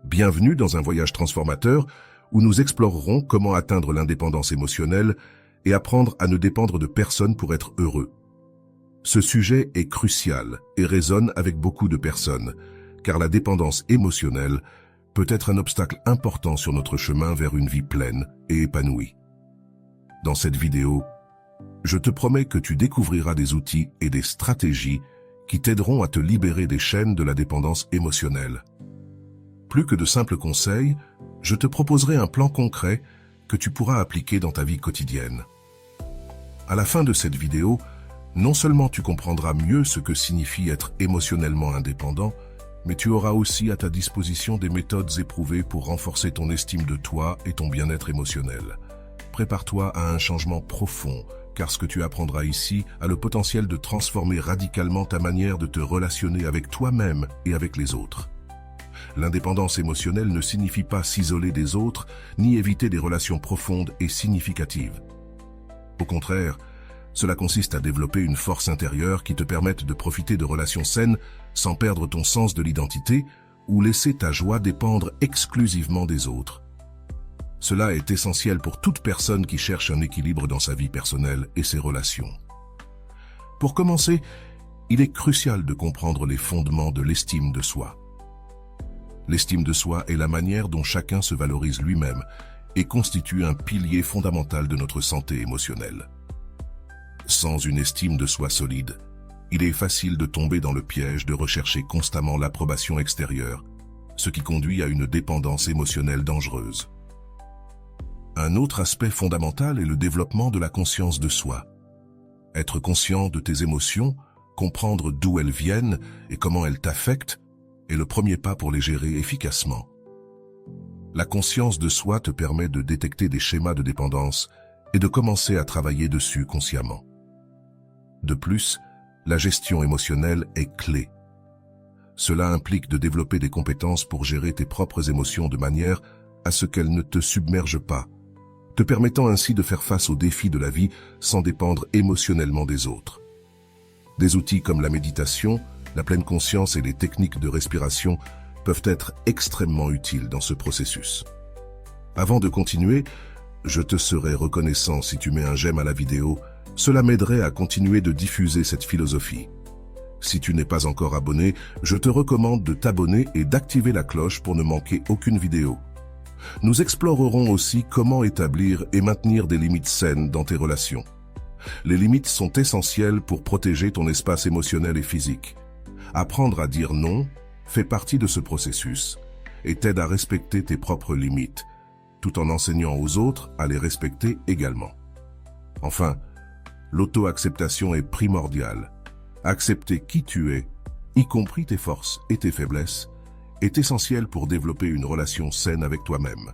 Bienvenue dans un voyage transformateur où nous explorerons comment atteindre l'indépendance émotionnelle et apprendre à ne dépendre de personne pour être heureux. Ce sujet est crucial et résonne avec beaucoup de personnes, car la dépendance émotionnelle peut être un obstacle important sur notre chemin vers une vie pleine et épanouie. Dans cette vidéo, je te promets que tu découvriras des outils et des stratégies qui t'aideront à te libérer des chaînes de la dépendance émotionnelle. Plus que de simples conseils, je te proposerai un plan concret que tu pourras appliquer dans ta vie quotidienne. À la fin de cette vidéo, non seulement tu comprendras mieux ce que signifie être émotionnellement indépendant, mais tu auras aussi à ta disposition des méthodes éprouvées pour renforcer ton estime de toi et ton bien-être émotionnel. Prépare-toi à un changement profond, car ce que tu apprendras ici a le potentiel de transformer radicalement ta manière de te relationner avec toi-même et avec les autres. L'indépendance émotionnelle ne signifie pas s'isoler des autres, ni éviter des relations profondes et significatives. Au contraire, cela consiste à développer une force intérieure qui te permette de profiter de relations saines sans perdre ton sens de l'identité ou laisser ta joie dépendre exclusivement des autres. Cela est essentiel pour toute personne qui cherche un équilibre dans sa vie personnelle et ses relations. Pour commencer, il est crucial de comprendre les fondements de l'estime de soi. L'estime de soi est la manière dont chacun se valorise lui-même et constitue un pilier fondamental de notre santé émotionnelle. Sans une estime de soi solide, il est facile de tomber dans le piège de rechercher constamment l'approbation extérieure, ce qui conduit à une dépendance émotionnelle dangereuse. Un autre aspect fondamental est le développement de la conscience de soi. Être conscient de tes émotions, comprendre d'où elles viennent et comment elles t'affectent, est le premier pas pour les gérer efficacement. La conscience de soi te permet de détecter des schémas de dépendance et de commencer à travailler dessus consciemment. De plus, la gestion émotionnelle est clé. Cela implique de développer des compétences pour gérer tes propres émotions de manière à ce qu'elles ne te submergent pas, te permettant ainsi de faire face aux défis de la vie sans dépendre émotionnellement des autres. Des outils comme la méditation, la pleine conscience et les techniques de respiration peuvent être extrêmement utiles dans ce processus. Avant de continuer, je te serais reconnaissant si tu mets un j'aime à la vidéo, cela m'aiderait à continuer de diffuser cette philosophie. Si tu n'es pas encore abonné, je te recommande de t'abonner et d'activer la cloche pour ne manquer aucune vidéo. Nous explorerons aussi comment établir et maintenir des limites saines dans tes relations. Les limites sont essentielles pour protéger ton espace émotionnel et physique. Apprendre à dire non fait partie de ce processus et t'aide à respecter tes propres limites, tout en enseignant aux autres à les respecter également. Enfin, l'auto-acceptation est primordiale. Accepter qui tu es, y compris tes forces et tes faiblesses, est essentiel pour développer une relation saine avec toi-même.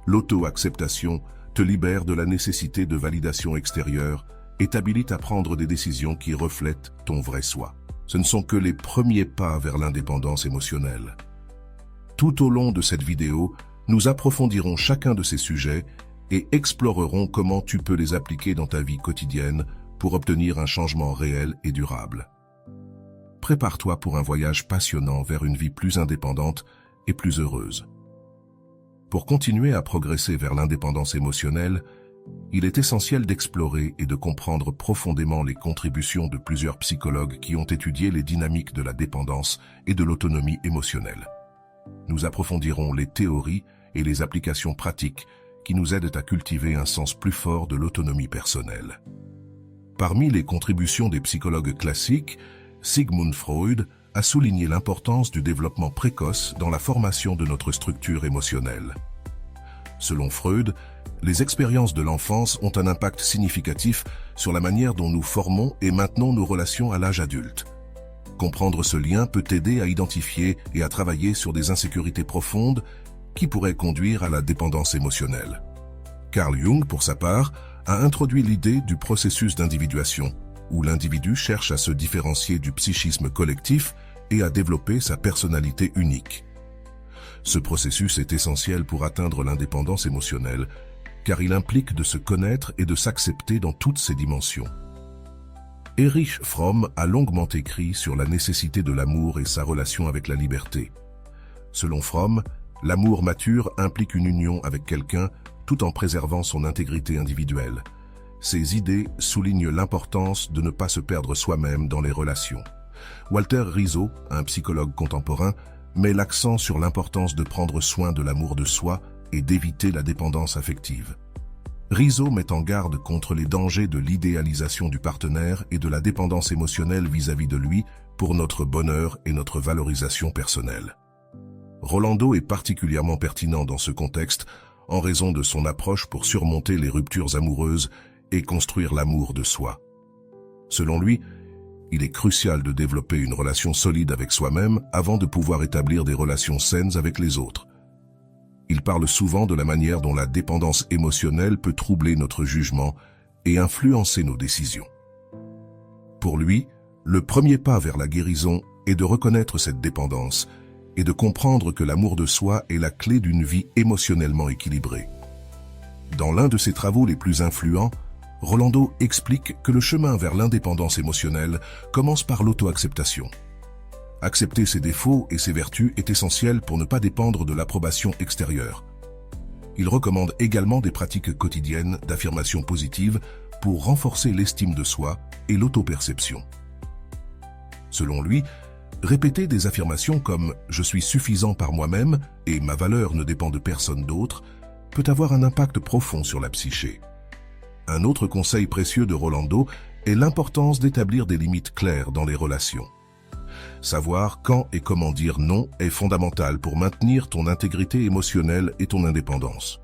L'auto-acceptation te libère de la nécessité de validation extérieure et t'habilite à prendre des décisions qui reflètent ton vrai soi. Ce ne sont que les premiers pas vers l'indépendance émotionnelle. Tout au long de cette vidéo, nous approfondirons chacun de ces sujets et explorerons comment tu peux les appliquer dans ta vie quotidienne pour obtenir un changement réel et durable. Prépare-toi pour un voyage passionnant vers une vie plus indépendante et plus heureuse. Pour continuer à progresser vers l'indépendance émotionnelle, il est essentiel d'explorer et de comprendre profondément les contributions de plusieurs psychologues qui ont étudié les dynamiques de la dépendance et de l'autonomie émotionnelle. Nous approfondirons les théories et les applications pratiques qui nous aident à cultiver un sens plus fort de l'autonomie personnelle. Parmi les contributions des psychologues classiques, Sigmund Freud a souligné l'importance du développement précoce dans la formation de notre structure émotionnelle. Selon Freud, les expériences de l'enfance ont un impact significatif sur la manière dont nous formons et maintenons nos relations à l'âge adulte. Comprendre ce lien peut t'aider à identifier et à travailler sur des insécurités profondes qui pourraient conduire à la dépendance émotionnelle. Carl Jung, pour sa part, a introduit l'idée du processus d'individuation, où l'individu cherche à se différencier du psychisme collectif et à développer sa personnalité unique. Ce processus est essentiel pour atteindre l'indépendance émotionnelle, car il implique de se connaître et de s'accepter dans toutes ses dimensions. Erich Fromm a longuement écrit sur la nécessité de l'amour et sa relation avec la liberté. Selon Fromm, L'amour mature implique une union avec quelqu'un tout en préservant son intégrité individuelle. Ces idées soulignent l'importance de ne pas se perdre soi-même dans les relations. Walter Rizzo, un psychologue contemporain, met l'accent sur l'importance de prendre soin de l'amour de soi et d'éviter la dépendance affective. Rizzo met en garde contre les dangers de l'idéalisation du partenaire et de la dépendance émotionnelle vis-à-vis de lui pour notre bonheur et notre valorisation personnelle. Rolando est particulièrement pertinent dans ce contexte en raison de son approche pour surmonter les ruptures amoureuses et construire l'amour de soi. Selon lui, il est crucial de développer une relation solide avec soi-même avant de pouvoir établir des relations saines avec les autres. Il parle souvent de la manière dont la dépendance émotionnelle peut troubler notre jugement et influencer nos décisions. Pour lui, le premier pas vers la guérison est de reconnaître cette dépendance et de comprendre que l'amour de soi est la clé d'une vie émotionnellement équilibrée. Dans l'un de ses travaux les plus influents, Rolando explique que le chemin vers l'indépendance émotionnelle commence par l'auto-acceptation. Accepter ses défauts et ses vertus est essentiel pour ne pas dépendre de l'approbation extérieure. Il recommande également des pratiques quotidiennes d'affirmation positive pour renforcer l'estime de soi et l'auto-perception. Selon lui, répéter des affirmations comme « je suis suffisant par moi-même et ma valeur ne dépend de personne d'autre » peut avoir un impact profond sur la psyché. Un autre conseil précieux de Rolando est l'importance d'établir des limites claires dans les relations. Savoir quand et comment dire non est fondamental pour maintenir ton intégrité émotionnelle et ton indépendance.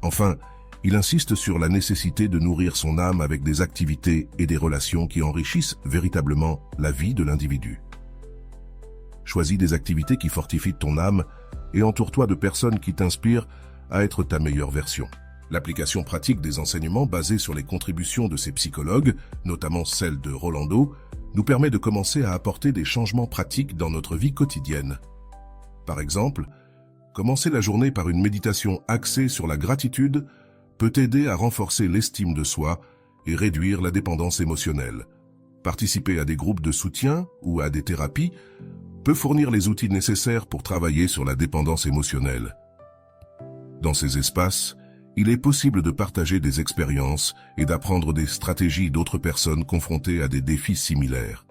Enfin, il insiste sur la nécessité de nourrir son âme avec des activités et des relations qui enrichissent véritablement la vie de l'individu. Choisis des activités qui fortifient ton âme et entoure-toi de personnes qui t'inspirent à être ta meilleure version. L'application pratique des enseignements basés sur les contributions de ces psychologues, notamment celle de Rolando, nous permet de commencer à apporter des changements pratiques dans notre vie quotidienne. Par exemple, commencer la journée par une méditation axée sur la gratitude peut t'aider à renforcer l'estime de soi et réduire la dépendance émotionnelle. Participer à des groupes de soutien ou à des thérapies peut fournir les outils nécessaires pour travailler sur la dépendance émotionnelle. Dans ces espaces, il est possible de partager des expériences et d'apprendre des stratégies d'autres personnes confrontées à des défis similaires.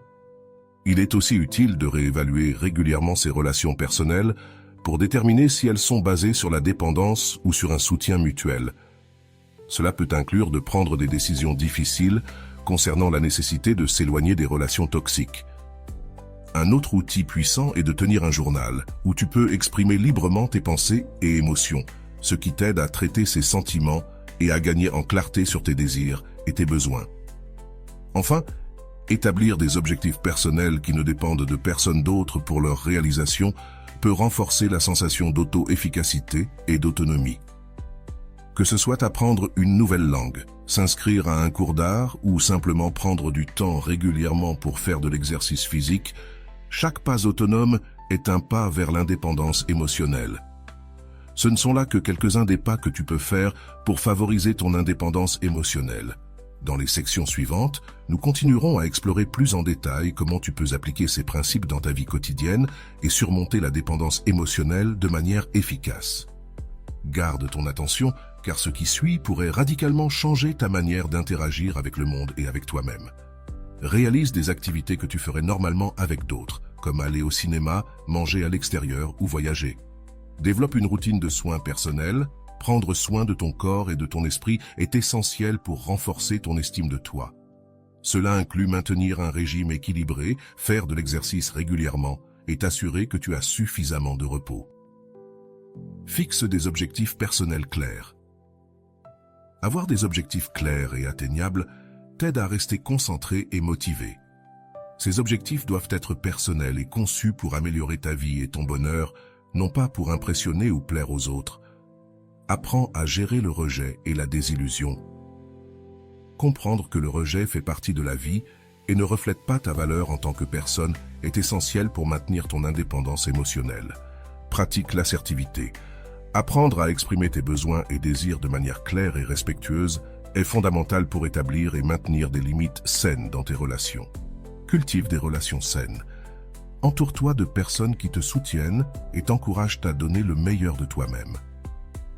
Il est aussi utile de réévaluer régulièrement ses relations personnelles pour déterminer si elles sont basées sur la dépendance ou sur un soutien mutuel. Cela peut inclure de prendre des décisions difficiles concernant la nécessité de s'éloigner des relations toxiques. Un autre outil puissant est de tenir un journal où tu peux exprimer librement tes pensées et émotions, ce qui t'aide à traiter ses sentiments et à gagner en clarté sur tes désirs et tes besoins. Enfin, établir des objectifs personnels qui ne dépendent de personne d'autre pour leur réalisation peut renforcer la sensation d'auto-efficacité et d'autonomie. Que ce soit apprendre une nouvelle langue, s'inscrire à un cours d'art ou simplement prendre du temps régulièrement pour faire de l'exercice physique, chaque pas autonome est un pas vers l'indépendance émotionnelle. Ce ne sont là que quelques-uns des pas que tu peux faire pour favoriser ton indépendance émotionnelle. Dans les sections suivantes, nous continuerons à explorer plus en détail comment tu peux appliquer ces principes dans ta vie quotidienne et surmonter la dépendance émotionnelle de manière efficace. Garde ton attention, car ce qui suit pourrait radicalement changer ta manière d'interagir avec le monde et avec toi-même. Réalise des activités que tu ferais normalement avec d'autres, comme aller au cinéma, manger à l'extérieur ou voyager. Développe une routine de soins personnels. Prendre soin de ton corps et de ton esprit est essentiel pour renforcer ton estime de toi. Cela inclut maintenir un régime équilibré, faire de l'exercice régulièrement et t'assurer que tu as suffisamment de repos. Fixe des objectifs personnels clairs. Avoir des objectifs clairs et atteignables t'aide à rester concentré et motivé. Ces objectifs doivent être personnels et conçus pour améliorer ta vie et ton bonheur, non pas pour impressionner ou plaire aux autres. Apprends à gérer le rejet et la désillusion. Comprendre que le rejet fait partie de la vie et ne reflète pas ta valeur en tant que personne est essentiel pour maintenir ton indépendance émotionnelle. Pratique l'assertivité. Apprendre à exprimer tes besoins et désirs de manière claire et respectueuse est fondamental pour établir et maintenir des limites saines dans tes relations. Cultive des relations saines. Entoure-toi de personnes qui te soutiennent et t'encouragent à donner le meilleur de toi-même.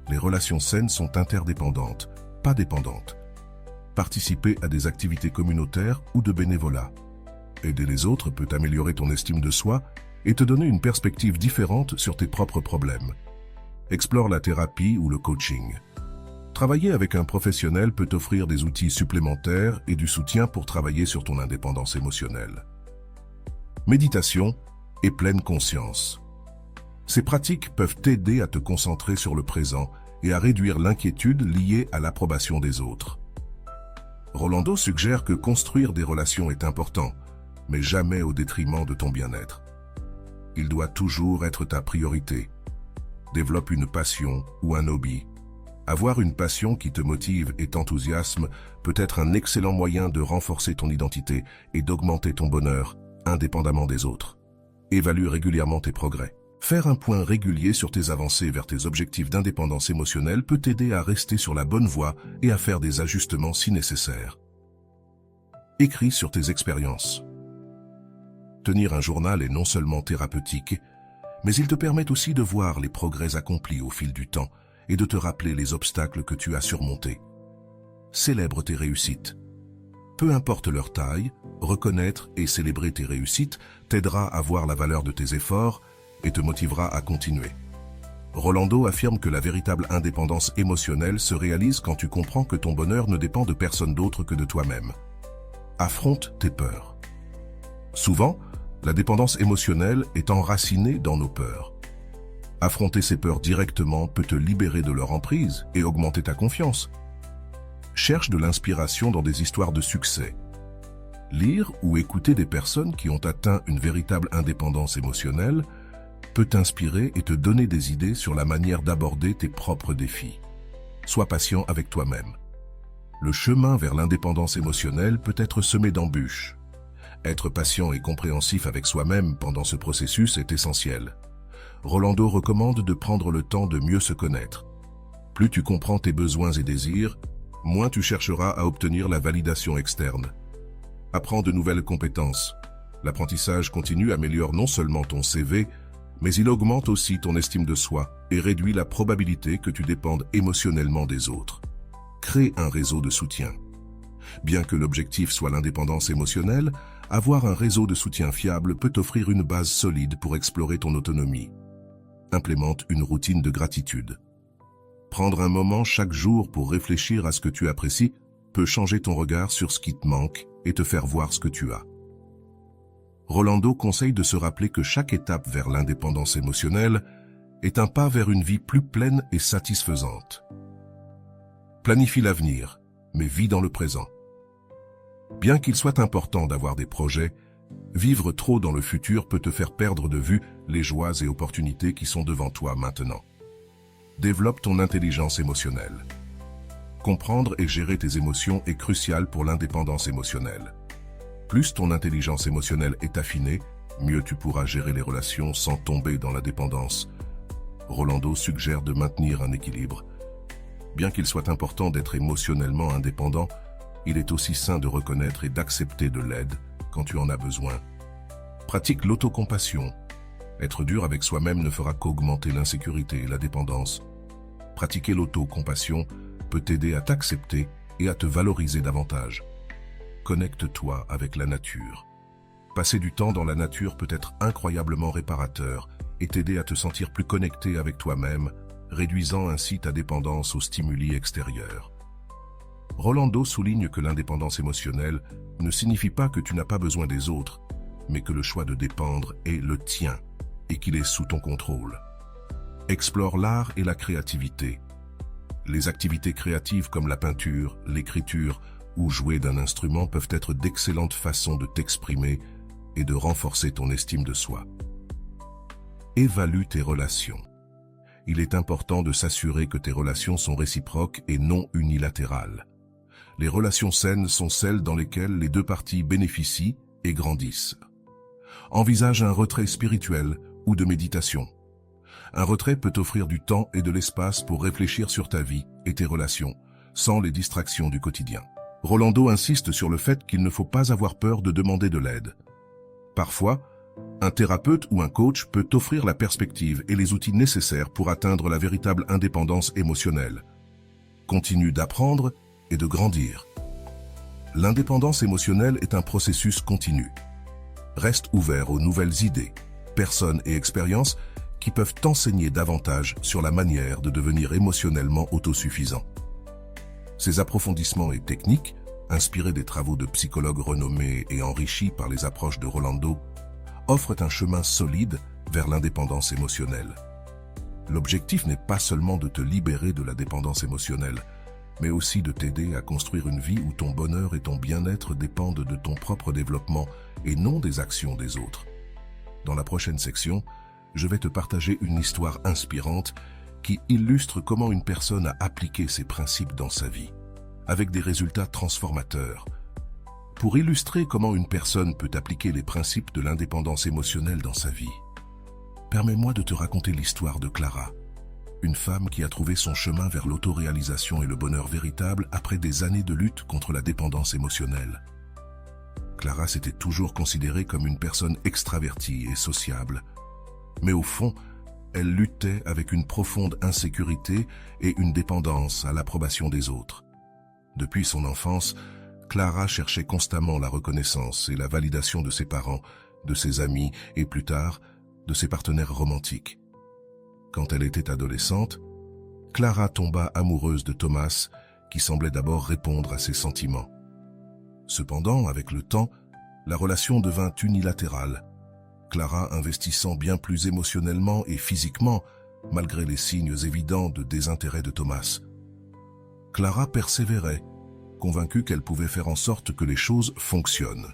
Les relations saines sont interdépendantes, pas dépendantes. Participer à des activités communautaires ou de bénévolat. Aider les autres peut améliorer ton estime de soi et te donner une perspective différente sur tes propres problèmes. Explore la thérapie ou le coaching. Travailler avec un professionnel peut t'offrir des outils supplémentaires et du soutien pour travailler sur ton indépendance émotionnelle. Méditation et pleine conscience. Ces pratiques peuvent t'aider à te concentrer sur le présent et à réduire l'inquiétude liée à l'approbation des autres. Rolando suggère que construire des relations est important, mais jamais au détriment de ton bien-être. Il doit toujours être ta priorité. Développe une passion ou un hobby. Avoir une passion qui te motive et t'enthousiasme peut être un excellent moyen de renforcer ton identité et d'augmenter ton bonheur, indépendamment des autres. Évalue régulièrement tes progrès. Faire un point régulier sur tes avancées vers tes objectifs d'indépendance émotionnelle peut t'aider à rester sur la bonne voie et à faire des ajustements si nécessaire. Écris sur tes expériences. Tenir un journal est non seulement thérapeutique, mais il te permet aussi de voir les progrès accomplis au fil du temps et de te rappeler les obstacles que tu as surmontés. Célèbre tes réussites. Peu importe leur taille, reconnaître et célébrer tes réussites t'aidera à voir la valeur de tes efforts et te motivera à continuer. Rolando affirme que la véritable indépendance émotionnelle se réalise quand tu comprends que ton bonheur ne dépend de personne d'autre que de toi-même. Affronte tes peurs. Souvent, la dépendance émotionnelle est enracinée dans nos peurs. Affronter ces peurs directement peut te libérer de leur emprise et augmenter ta confiance. Cherche de l'inspiration dans des histoires de succès. Lire ou écouter des personnes qui ont atteint une véritable indépendance émotionnelle peut t'inspirer et te donner des idées sur la manière d'aborder tes propres défis. Sois patient avec toi-même. Le chemin vers l'indépendance émotionnelle peut être semé d'embûches. Être patient et compréhensif avec soi-même pendant ce processus est essentiel. Rolando recommande de prendre le temps de mieux se connaître. Plus tu comprends tes besoins et désirs, moins tu chercheras à obtenir la validation externe. Apprends de nouvelles compétences. L'apprentissage continu améliore non seulement ton CV, mais il augmente aussi ton estime de soi et réduit la probabilité que tu dépendes émotionnellement des autres. Crée un réseau de soutien. Bien que l'objectif soit l'indépendance émotionnelle, avoir un réseau de soutien fiable peut t'offrir une base solide pour explorer ton autonomie. Implémente une routine de gratitude. Prendre un moment chaque jour pour réfléchir à ce que tu apprécies peut changer ton regard sur ce qui te manque et te faire voir ce que tu as. Rolando conseille de se rappeler que chaque étape vers l'indépendance émotionnelle est un pas vers une vie plus pleine et satisfaisante. Planifie l'avenir, mais vis dans le présent. Bien qu'il soit important d'avoir des projets, vivre trop dans le futur peut te faire perdre de vue les joies et opportunités qui sont devant toi maintenant. Développe ton intelligence émotionnelle. Comprendre et gérer tes émotions est crucial pour l'indépendance émotionnelle. Plus ton intelligence émotionnelle est affinée, mieux tu pourras gérer les relations sans tomber dans la dépendance. Rolando suggère de maintenir un équilibre. Bien qu'il soit important d'être émotionnellement indépendant, il est aussi sain de reconnaître et d'accepter de l'aide quand tu en as besoin. Pratique l'autocompassion. Être dur avec soi-même ne fera qu'augmenter l'insécurité et la dépendance. Pratiquer l'autocompassion peut t'aider à t'accepter et à te valoriser davantage. Connecte-toi avec la nature. Passer du temps dans la nature peut être incroyablement réparateur et t'aider à te sentir plus connecté avec toi-même, réduisant ainsi ta dépendance aux stimuli extérieurs. Rolando souligne que l'indépendance émotionnelle ne signifie pas que tu n'as pas besoin des autres, mais que le choix de dépendre est le tien et qu'il est sous ton contrôle. Explore l'art et la créativité. Les activités créatives comme la peinture, l'écriture ou jouer d'un instrument peuvent être d'excellentes façons de t'exprimer et de renforcer ton estime de soi. Évalue tes relations. Il est important de s'assurer que tes relations sont réciproques et non unilatérales. Les relations saines sont celles dans lesquelles les deux parties bénéficient et grandissent. Envisage un retrait spirituel ou de méditation. Un retrait peut t'offrir du temps et de l'espace pour réfléchir sur ta vie et tes relations, sans les distractions du quotidien. Rolando insiste sur le fait qu'il ne faut pas avoir peur de demander de l'aide. Parfois, Un thérapeute ou un coach peut t'offrir la perspective et les outils nécessaires pour atteindre la véritable indépendance émotionnelle. Continue d'apprendre et de grandir. L'indépendance émotionnelle est un processus continu. Reste ouvert aux nouvelles idées, personnes et expériences qui peuvent t'enseigner davantage sur la manière de devenir émotionnellement autosuffisant. Ces approfondissements et techniques, inspirés des travaux de psychologues renommés et enrichis par les approches de Rolando, offrent un chemin solide vers l'indépendance émotionnelle. L'objectif n'est pas seulement de te libérer de la dépendance émotionnelle, mais aussi de t'aider à construire une vie où ton bonheur et ton bien-être dépendent de ton propre développement et non des actions des autres. Dans la prochaine section, je vais te partager une histoire inspirante qui illustre comment une personne a appliqué ces principes dans sa vie, avec des résultats transformateurs. Pour illustrer comment une personne peut appliquer les principes de l'indépendance émotionnelle dans sa vie, permets-moi de te raconter l'histoire de Clara, une femme qui a trouvé son chemin vers l'autoréalisation et le bonheur véritable après des années de lutte contre la dépendance émotionnelle. Clara s'était toujours considérée comme une personne extravertie et sociable, mais au fond, elle luttait avec une profonde insécurité et une dépendance à l'approbation des autres. Depuis son enfance, Clara cherchait constamment la reconnaissance et la validation de ses parents, de ses amis et plus tard, de ses partenaires romantiques. Quand elle était adolescente, Clara tomba amoureuse de Thomas, qui semblait d'abord répondre à ses sentiments. Cependant, avec le temps, la relation devint unilatérale, Clara investissant bien plus émotionnellement et physiquement, malgré les signes évidents de désintérêt de Thomas. Clara persévérait, convaincue qu'elle pouvait faire en sorte que les choses fonctionnent.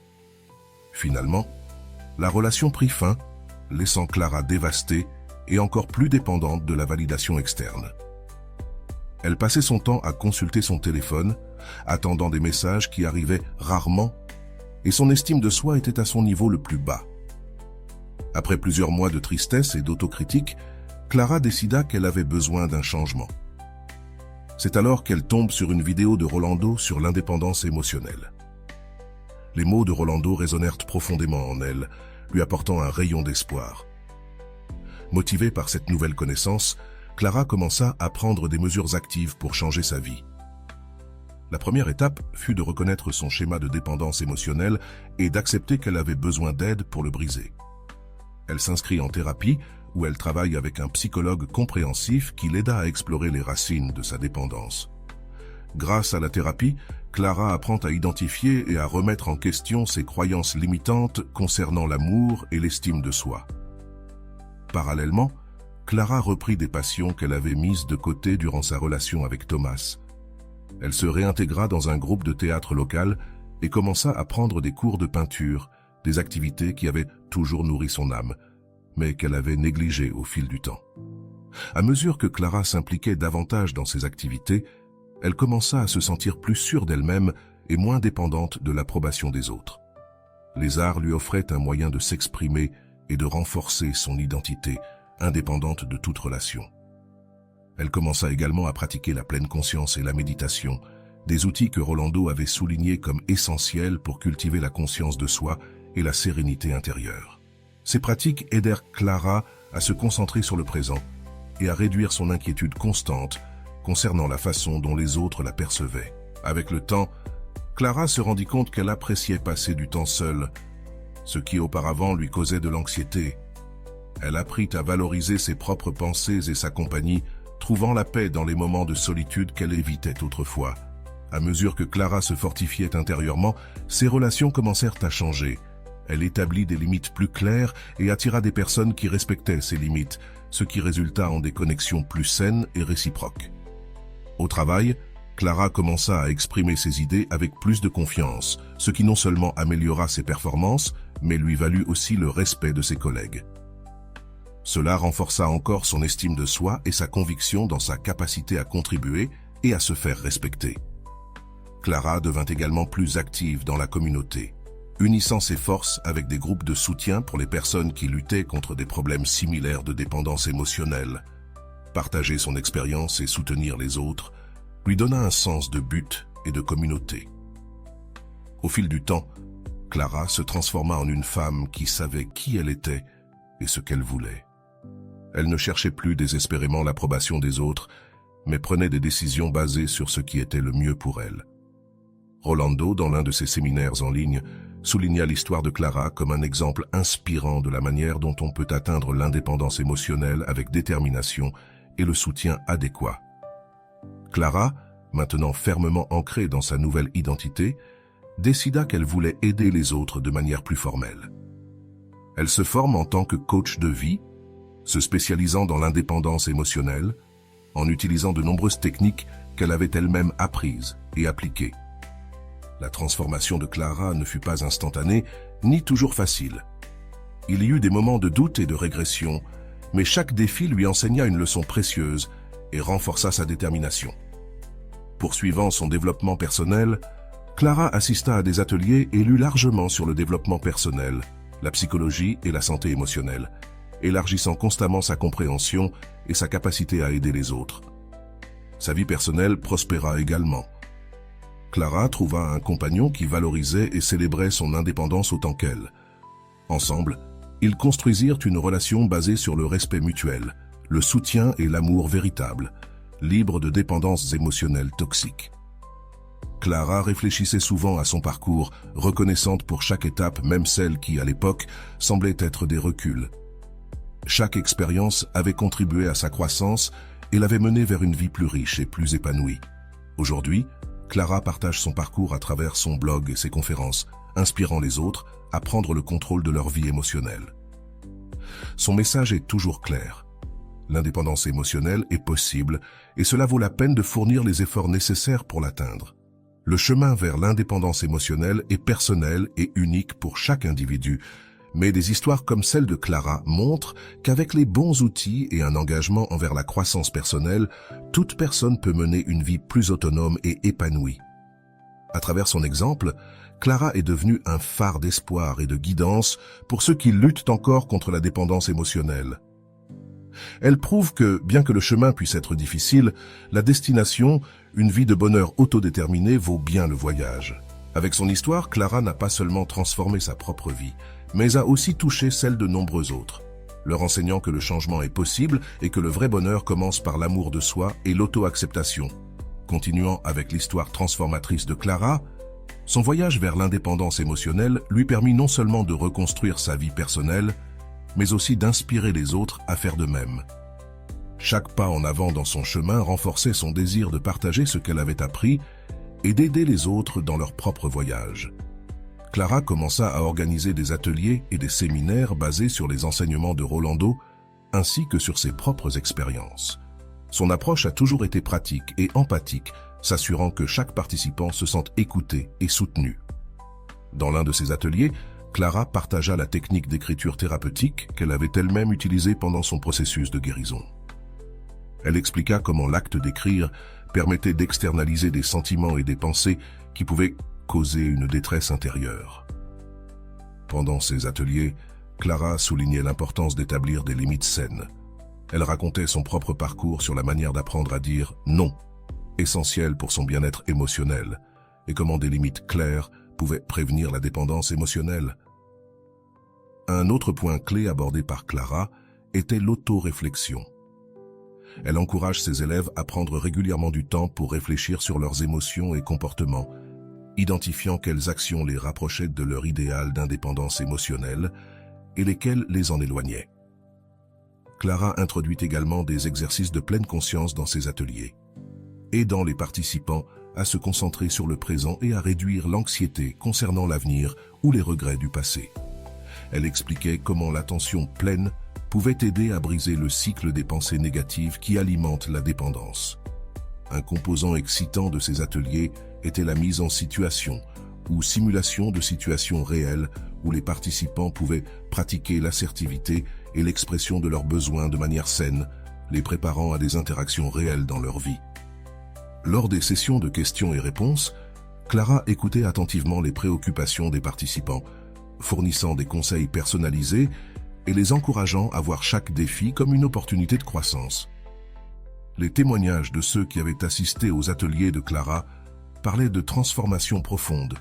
Finalement, la relation prit fin, laissant Clara dévastée et encore plus dépendante de la validation externe. Elle passait son temps à consulter son téléphone, attendant des messages qui arrivaient rarement, et son estime de soi était à son niveau le plus bas. Après plusieurs mois de tristesse et d'autocritique, Clara décida qu'elle avait besoin d'un changement. C'est alors qu'elle tombe sur une vidéo de Rolando sur l'indépendance émotionnelle. Les mots de Rolando résonnèrent profondément en elle, lui apportant un rayon d'espoir. Motivée par cette nouvelle connaissance, Clara commença à prendre des mesures actives pour changer sa vie. La première étape fut de reconnaître son schéma de dépendance émotionnelle et d'accepter qu'elle avait besoin d'aide pour le briser. Elle s'inscrit en thérapie, où elle travaille avec un psychologue compréhensif qui l'aida à explorer les racines de sa dépendance. Grâce à la thérapie, Clara apprend à identifier et à remettre en question ses croyances limitantes concernant l'amour et l'estime de soi. Parallèlement, Clara reprit des passions qu'elle avait mises de côté durant sa relation avec Thomas. Elle se réintégra dans un groupe de théâtre local et commença à prendre des cours de peinture, des activités qui avaient toujours nourri son âme, mais qu'elle avait négligées au fil du temps. À mesure que Clara s'impliquait davantage dans ces activités, elle commença à se sentir plus sûre d'elle-même et moins dépendante de l'approbation des autres. Les arts lui offraient un moyen de s'exprimer et de renforcer son identité, indépendante de toute relation. Elle commença également à pratiquer la pleine conscience et la méditation, des outils que Rolando avait soulignés comme essentiels pour cultiver la conscience de soi et la sérénité intérieure. Ces pratiques aidèrent Clara à se concentrer sur le présent et à réduire son inquiétude constante concernant la façon dont les autres la percevaient. Avec le temps, Clara se rendit compte qu'elle appréciait passer du temps seule, ce qui auparavant lui causait de l'anxiété. Elle apprit à valoriser ses propres pensées et sa compagnie, trouvant la paix dans les moments de solitude qu'elle évitait autrefois. À mesure que Clara se fortifiait intérieurement, ses relations commencèrent à changer. Elle établit des limites plus claires et attira des personnes qui respectaient ces limites, ce qui résulta en des connexions plus saines et réciproques. Au travail, Clara commença à exprimer ses idées avec plus de confiance, ce qui non seulement améliora ses performances, mais lui valut aussi le respect de ses collègues. Cela renforça encore son estime de soi et sa conviction dans sa capacité à contribuer et à se faire respecter. Clara devint également plus active dans la communauté, unissant ses forces avec des groupes de soutien pour les personnes qui luttaient contre des problèmes similaires de dépendance émotionnelle. Partager son expérience et soutenir les autres lui donna un sens de but et de communauté. Au fil du temps, Clara se transforma en une femme qui savait qui elle était et ce qu'elle voulait. Elle ne cherchait plus désespérément l'approbation des autres, mais prenait des décisions basées sur ce qui était le mieux pour elle. Rolando, dans l'un de ses séminaires en ligne, souligna l'histoire de Clara comme un exemple inspirant de la manière dont on peut atteindre l'indépendance émotionnelle avec détermination et le soutien adéquat. Clara, maintenant fermement ancrée dans sa nouvelle identité, décida qu'elle voulait aider les autres de manière plus formelle. Elle se forme en tant que coach de vie, se spécialisant dans l'indépendance émotionnelle, en utilisant de nombreuses techniques qu'elle avait elle-même apprises et appliquées. La transformation de Clara ne fut pas instantanée, ni toujours facile. Il y eut des moments de doute et de régression, mais chaque défi lui enseigna une leçon précieuse et renforça sa détermination. Poursuivant son développement personnel, Clara assista à des ateliers et lut largement sur le développement personnel, la psychologie et la santé émotionnelle, élargissant constamment sa compréhension et sa capacité à aider les autres. Sa vie personnelle prospéra également. Clara trouva un compagnon qui valorisait et célébrait son indépendance autant qu'elle. Ensemble, ils construisirent une relation basée sur le respect mutuel, le soutien et l'amour véritable, libre de dépendances émotionnelles toxiques. Clara réfléchissait souvent à son parcours, reconnaissante pour chaque étape, même celle qui, à l'époque, semblait être des reculs. Chaque expérience avait contribué à sa croissance et l'avait menée vers une vie plus riche et plus épanouie. Aujourd'hui, Clara partage son parcours à travers son blog et ses conférences, inspirant les autres à prendre le contrôle de leur vie émotionnelle. Son message est toujours clair. L'indépendance émotionnelle est possible et cela vaut la peine de fournir les efforts nécessaires pour l'atteindre. Le chemin vers l'indépendance émotionnelle est personnel et unique pour chaque individu, mais des histoires comme celle de Clara montrent qu'avec les bons outils et un engagement envers la croissance personnelle, toute personne peut mener une vie plus autonome et épanouie. À travers son exemple, Clara est devenue un phare d'espoir et de guidance pour ceux qui luttent encore contre la dépendance émotionnelle. Elle prouve que, bien que le chemin puisse être difficile, la destination, une vie de bonheur autodéterminée, vaut bien le voyage. Avec son histoire, Clara n'a pas seulement transformé sa propre vie, mais a aussi touché celle de nombreux autres, leur enseignant que le changement est possible et que le vrai bonheur commence par l'amour de soi et l'auto-acceptation. Continuant avec l'histoire transformatrice de Clara, son voyage vers l'indépendance émotionnelle lui permit non seulement de reconstruire sa vie personnelle, mais aussi d'inspirer les autres à faire de même. Chaque pas en avant dans son chemin renforçait son désir de partager ce qu'elle avait appris et d'aider les autres dans leur propre voyage. Clara commença à organiser des ateliers et des séminaires basés sur les enseignements de Rolando, ainsi que sur ses propres expériences. Son approche a toujours été pratique et empathique, s'assurant que chaque participant se sente écouté et soutenu. Dans l'un de ses ateliers, Clara partagea la technique d'écriture thérapeutique qu'elle avait elle-même utilisée pendant son processus de guérison. Elle expliqua comment l'acte d'écrire permettait d'externaliser des sentiments et des pensées qui pouvaient causer une détresse intérieure. Pendant ces ateliers, Clara soulignait l'importance d'établir des limites saines. Elle racontait son propre parcours sur la manière d'apprendre à dire « non », essentiel pour son bien-être émotionnel, et comment des limites claires pouvaient prévenir la dépendance émotionnelle. Un autre point clé abordé par Clara était l'autoréflexion. Elle encourage ses élèves à prendre régulièrement du temps pour réfléchir sur leurs émotions et comportements, identifiant quelles actions les rapprochaient de leur idéal d'indépendance émotionnelle et lesquelles les en éloignaient. Clara introduit également des exercices de pleine conscience dans ses ateliers, aidant les participants à se concentrer sur le présent et à réduire l'anxiété concernant l'avenir ou les regrets du passé. Elle expliquait comment l'attention pleine pouvait aider à briser le cycle des pensées négatives qui alimentent la dépendance. Un composant excitant de ces ateliers était la mise en situation ou simulation de situations réelles où les participants pouvaient pratiquer l'assertivité et l'expression de leurs besoins de manière saine, les préparant à des interactions réelles dans leur vie. Lors des sessions de questions et réponses, Clara écoutait attentivement les préoccupations des participants, fournissant des conseils personnalisés et les encourageant à voir chaque défi comme une opportunité de croissance. Les témoignages de ceux qui avaient assisté aux ateliers de Clara parlaient de transformations profondes.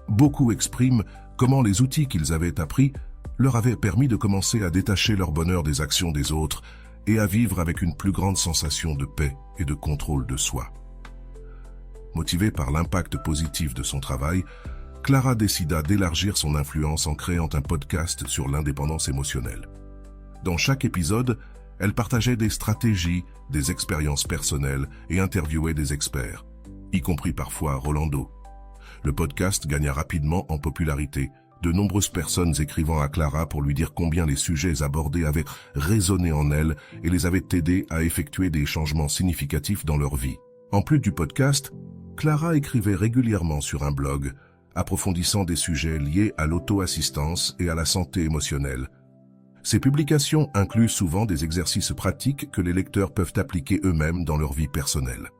Beaucoup expriment comment les outils qu'ils avaient appris leur avaient permis de commencer à détacher leur bonheur des actions des autres et à vivre avec une plus grande sensation de paix et de contrôle de soi. Motivée par l'impact positif de son travail, Clara décida d'élargir son influence en créant un podcast sur l'indépendance émotionnelle. Dans chaque épisode, elle partageait des stratégies, des expériences personnelles et interviewait des experts, y compris parfois Rolando. Le podcast gagna rapidement en popularité, de nombreuses personnes écrivant à Clara pour lui dire combien les sujets abordés avaient résonné en elle et les avaient aidés à effectuer des changements significatifs dans leur vie. En plus du podcast, Clara écrivait régulièrement sur un blog, approfondissant des sujets liés à l'auto-assistance et à la santé émotionnelle. Ces publications incluent souvent des exercices pratiques que les lecteurs peuvent appliquer eux-mêmes dans leur vie personnelle.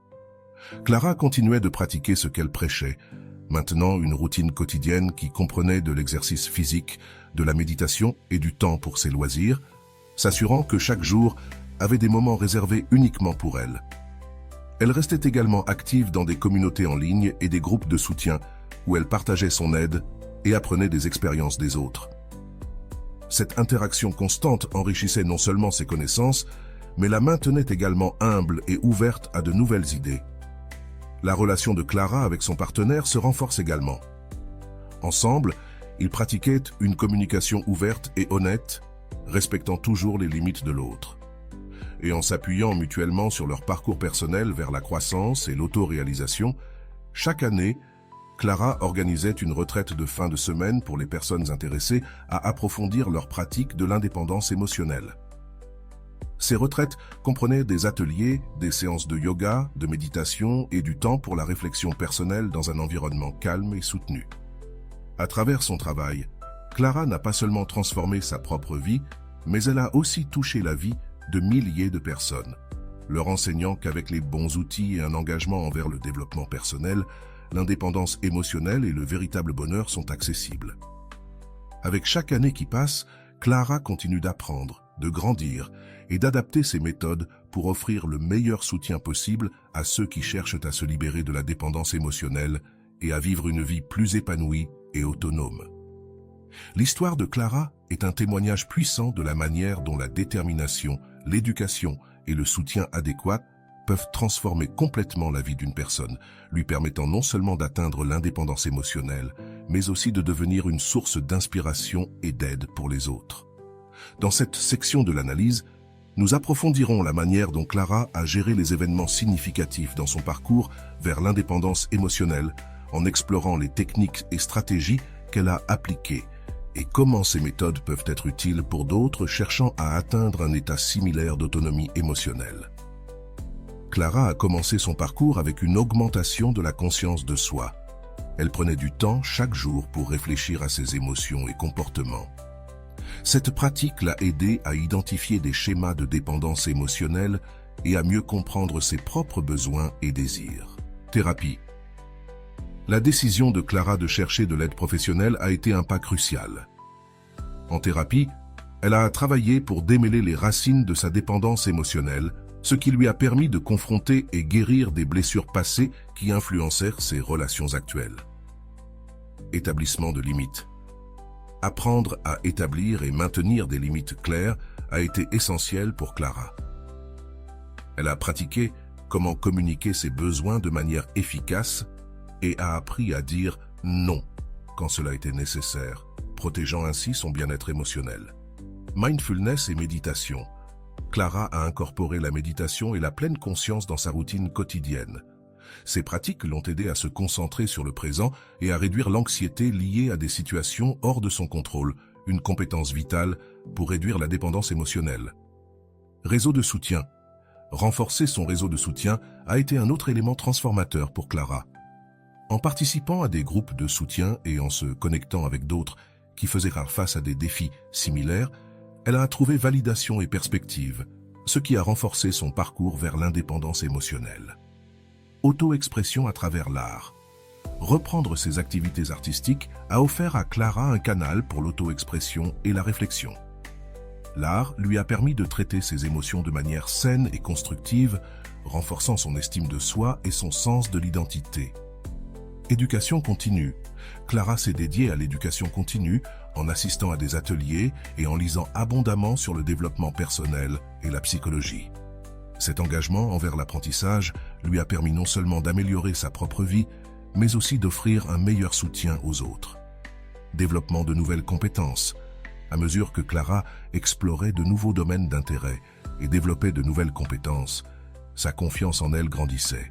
Clara continuait de pratiquer ce qu'elle prêchait, maintenant une routine quotidienne qui comprenait de l'exercice physique, de la méditation et du temps pour ses loisirs, s'assurant que chaque jour avait des moments réservés uniquement pour elle. Elle restait également active dans des communautés en ligne et des groupes de soutien où elle partageait son aide et apprenait des expériences des autres. Cette interaction constante enrichissait non seulement ses connaissances, mais la maintenait également humble et ouverte à de nouvelles idées. La relation de Clara avec son partenaire se renforce également. Ensemble, ils pratiquaient une communication ouverte et honnête, respectant toujours les limites de l'autre. Et en s'appuyant mutuellement sur leur parcours personnel vers la croissance et l'autoréalisation, chaque année, Clara organisait une retraite de fin de semaine pour les personnes intéressées à approfondir leur pratique de l'indépendance émotionnelle. Ces retraites comprenaient des ateliers, des séances de yoga, de méditation et du temps pour la réflexion personnelle dans un environnement calme et soutenu. À travers son travail, Clara n'a pas seulement transformé sa propre vie, mais elle a aussi touché la vie de milliers de personnes, leur enseignant qu'avec les bons outils et un engagement envers le développement personnel, l'indépendance émotionnelle et le véritable bonheur sont accessibles. Avec chaque année qui passe, Clara continue d'apprendre, de grandir et d'adapter ses méthodes pour offrir le meilleur soutien possible à ceux qui cherchent à se libérer de la dépendance émotionnelle et à vivre une vie plus épanouie et autonome. L'histoire de Clara est un témoignage puissant de la manière dont la détermination, l'éducation et le soutien adéquat peuvent transformer complètement la vie d'une personne, lui permettant non seulement d'atteindre l'indépendance émotionnelle, mais aussi de devenir une source d'inspiration et d'aide pour les autres. Dans cette section de l'analyse, nous approfondirons la manière dont Clara a géré les événements significatifs dans son parcours vers l'indépendance émotionnelle, en explorant les techniques et stratégies qu'elle a appliquées, et comment ces méthodes peuvent être utiles pour d'autres cherchant à atteindre un état similaire d'autonomie émotionnelle. Clara a commencé son parcours avec une augmentation de la conscience de soi. Elle prenait du temps chaque jour pour réfléchir à ses émotions et comportements. Cette pratique l'a aidée à identifier des schémas de dépendance émotionnelle et à mieux comprendre ses propres besoins et désirs. Thérapie. La décision de Clara de chercher de l'aide professionnelle a été un pas crucial. En thérapie, elle a travaillé pour démêler les racines de sa dépendance émotionnelle, ce qui lui a permis de confronter et guérir des blessures passées qui influencèrent ses relations actuelles. Établissement de limites. Apprendre à établir et maintenir des limites claires a été essentiel pour Clara. Elle a pratiqué comment communiquer ses besoins de manière efficace et a appris à dire non quand cela était nécessaire, protégeant ainsi son bien-être émotionnel. Mindfulness et méditation. Clara a incorporé la méditation et la pleine conscience dans sa routine quotidienne. Ces pratiques l'ont aidé à se concentrer sur le présent et à réduire l'anxiété liée à des situations hors de son contrôle, une compétence vitale pour réduire la dépendance émotionnelle. Réseau de soutien. Renforcer son réseau de soutien a été un autre élément transformateur pour Clara. En participant à des groupes de soutien et en se connectant avec d'autres qui faisaient face à des défis similaires, elle a trouvé validation et perspective, ce qui a renforcé son parcours vers l'indépendance émotionnelle. Auto-expression à travers l'art. Reprendre ses activités artistiques a offert à Clara un canal pour l'auto-expression et la réflexion. L'art lui a permis de traiter ses émotions de manière saine et constructive, renforçant son estime de soi et son sens de l'identité. Éducation continue. Clara s'est dédiée à l'éducation continue en assistant à des ateliers et en lisant abondamment sur le développement personnel et la psychologie. Cet engagement envers l'apprentissage lui a permis non seulement d'améliorer sa propre vie, mais aussi d'offrir un meilleur soutien aux autres. Développement de nouvelles compétences. À mesure que Clara explorait de nouveaux domaines d'intérêt et développait de nouvelles compétences, sa confiance en elle grandissait.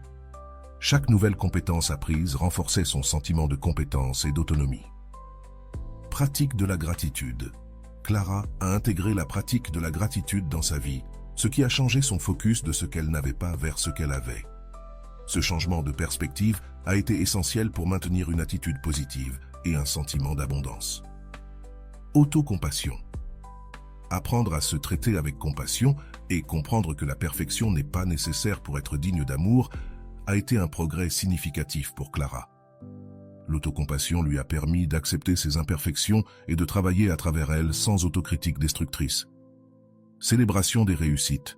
Chaque nouvelle compétence apprise renforçait son sentiment de compétence et d'autonomie. Pratique de la gratitude. Clara a intégré la pratique de la gratitude dans sa vie, ce qui a changé son focus de ce qu'elle n'avait pas vers ce qu'elle avait. Ce changement de perspective a été essentiel pour maintenir une attitude positive et un sentiment d'abondance. Autocompassion. Apprendre à se traiter avec compassion et comprendre que la perfection n'est pas nécessaire pour être digne d'amour a été un progrès significatif pour Clara. L'autocompassion lui a permis d'accepter ses imperfections et de travailler à travers elles sans autocritique destructrice. Célébration des réussites.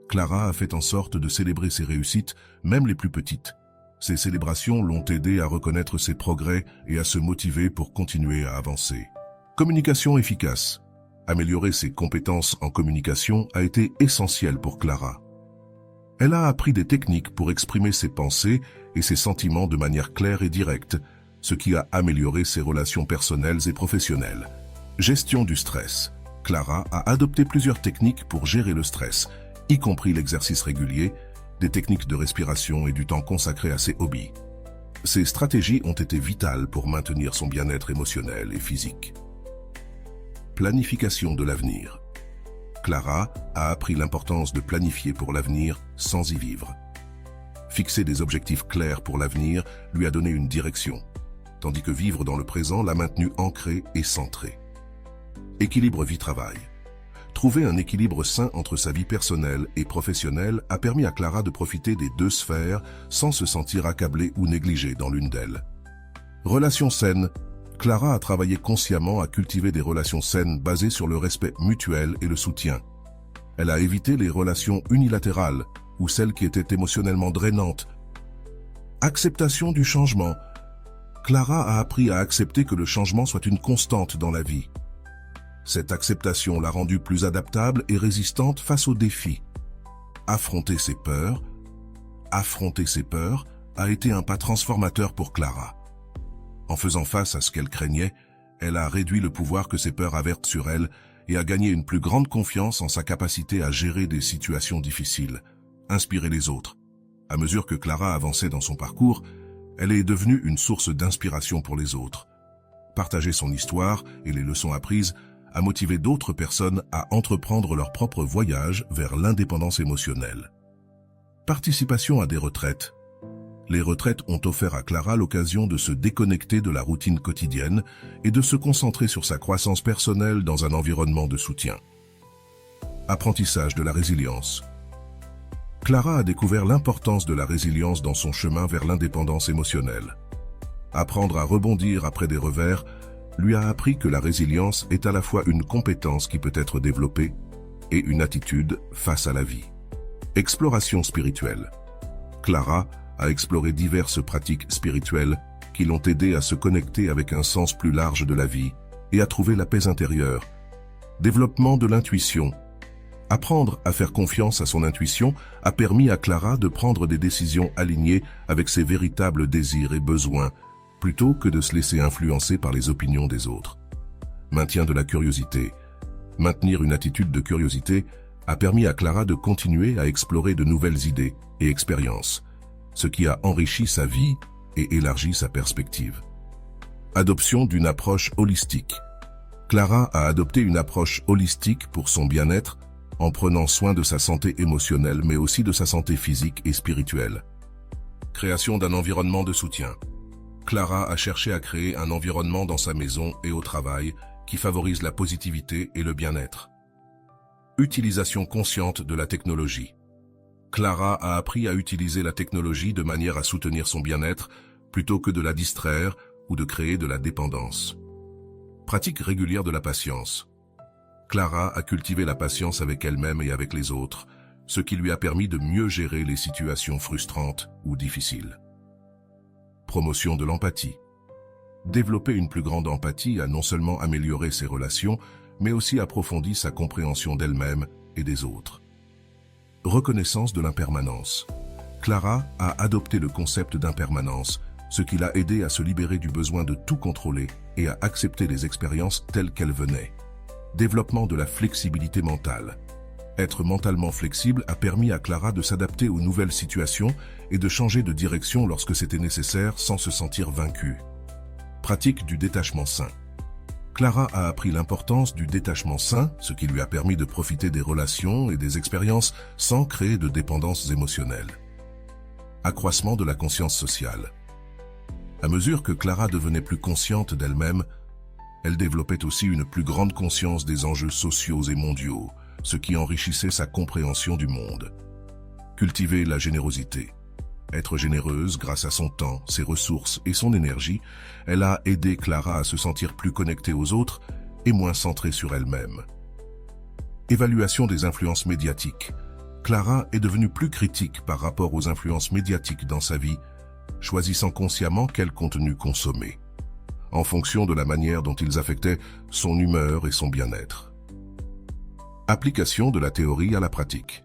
Clara a fait en sorte de célébrer ses réussites, même les plus petites. Ces célébrations l'ont aidée à reconnaître ses progrès et à se motiver pour continuer à avancer. Communication efficace. Améliorer ses compétences en communication a été essentiel pour Clara. Elle a appris des techniques pour exprimer ses pensées et ses sentiments de manière claire et directe, ce qui a amélioré ses relations personnelles et professionnelles. Gestion du stress. Clara a adopté plusieurs techniques pour gérer le stress, y compris l'exercice régulier, des techniques de respiration et du temps consacré à ses hobbies. Ces stratégies ont été vitales pour maintenir son bien-être émotionnel et physique. Planification de l'avenir. Clara a appris l'importance de planifier pour l'avenir sans y vivre. Fixer des objectifs clairs pour l'avenir lui a donné une direction, tandis que vivre dans le présent l'a maintenue ancrée et centrée. Équilibre vie-travail. Trouver un équilibre sain entre sa vie personnelle et professionnelle a permis à Clara de profiter des deux sphères sans se sentir accablée ou négligée dans l'une d'elles. Relations saines. Clara a travaillé consciemment à cultiver des relations saines basées sur le respect mutuel et le soutien. Elle a évité les relations unilatérales ou celles qui étaient émotionnellement drainantes. Acceptation du changement. Clara a appris à accepter que le changement soit une constante dans la vie. Cette acceptation l'a rendue plus adaptable et résistante face aux défis. Affronter ses peurs a été un pas transformateur pour Clara. En faisant face à ce qu'elle craignait, elle a réduit le pouvoir que ses peurs avaient sur elle et a gagné une plus grande confiance en sa capacité à gérer des situations difficiles, inspirer les autres. À mesure que Clara avançait dans son parcours, elle est devenue une source d'inspiration pour les autres. Partager son histoire et les leçons apprises a motivé d'autres personnes à entreprendre leur propre voyage vers l'indépendance émotionnelle. Participation à des retraites. Les retraites ont offert à Clara l'occasion de se déconnecter de la routine quotidienne et de se concentrer sur sa croissance personnelle dans un environnement de soutien. Apprentissage de la résilience. Clara a découvert l'importance de la résilience dans son chemin vers l'indépendance émotionnelle. Apprendre à rebondir après des revers lui a appris que la résilience est à la fois une compétence qui peut être développée et une attitude face à la vie. Exploration spirituelle. Clara a exploré diverses pratiques spirituelles qui l'ont aidé à se connecter avec un sens plus large de la vie et à trouver la paix intérieure. Développement de l'intuition. Apprendre à faire confiance à son intuition a permis à Clara de prendre des décisions alignées avec ses véritables désirs et besoins, plutôt que de se laisser influencer par les opinions des autres. Maintien de la curiosité. Maintenir une attitude de curiosité a permis à Clara de continuer à explorer de nouvelles idées et expériences, ce qui a enrichi sa vie et élargi sa perspective. Adoption d'une approche holistique. Clara a adopté une approche holistique pour son bien-être en prenant soin de sa santé émotionnelle mais aussi de sa santé physique et spirituelle. Création d'un environnement de soutien. Clara a cherché à créer un environnement dans sa maison et au travail qui favorise la positivité et le bien-être. Utilisation consciente de la technologie. Clara a appris à utiliser la technologie de manière à soutenir son bien-être plutôt que de la distraire ou de créer de la dépendance. Pratique régulière de la patience. Clara a cultivé la patience avec elle-même et avec les autres, ce qui lui a permis de mieux gérer les situations frustrantes ou difficiles. Promotion de l'empathie. Développer une plus grande empathie a non seulement amélioré ses relations, mais aussi approfondi sa compréhension d'elle-même et des autres. Reconnaissance de l'impermanence. Clara a adopté le concept d'impermanence, ce qui l'a aidé à se libérer du besoin de tout contrôler et à accepter les expériences telles qu'elles venaient. Développement de la flexibilité mentale. Être mentalement flexible a permis à Clara de s'adapter aux nouvelles situations et de changer de direction lorsque c'était nécessaire sans se sentir vaincue. Pratique du détachement sain. Clara a appris l'importance du détachement sain, ce qui lui a permis de profiter des relations et des expériences sans créer de dépendances émotionnelles. Accroissement de la conscience sociale. À mesure que Clara devenait plus consciente d'elle-même, elle développait aussi une plus grande conscience des enjeux sociaux et mondiaux, ce qui enrichissait sa compréhension du monde. Cultiver la générosité. Être généreuse grâce à son temps, ses ressources et son énergie, elle a aidé Clara à se sentir plus connectée aux autres et moins centrée sur elle-même. Évaluation des influences médiatiques. Clara est devenue plus critique par rapport aux influences médiatiques dans sa vie, choisissant consciemment quel contenu consommer, en fonction de la manière dont ils affectaient son humeur et son bien-être. Application de la théorie à la pratique.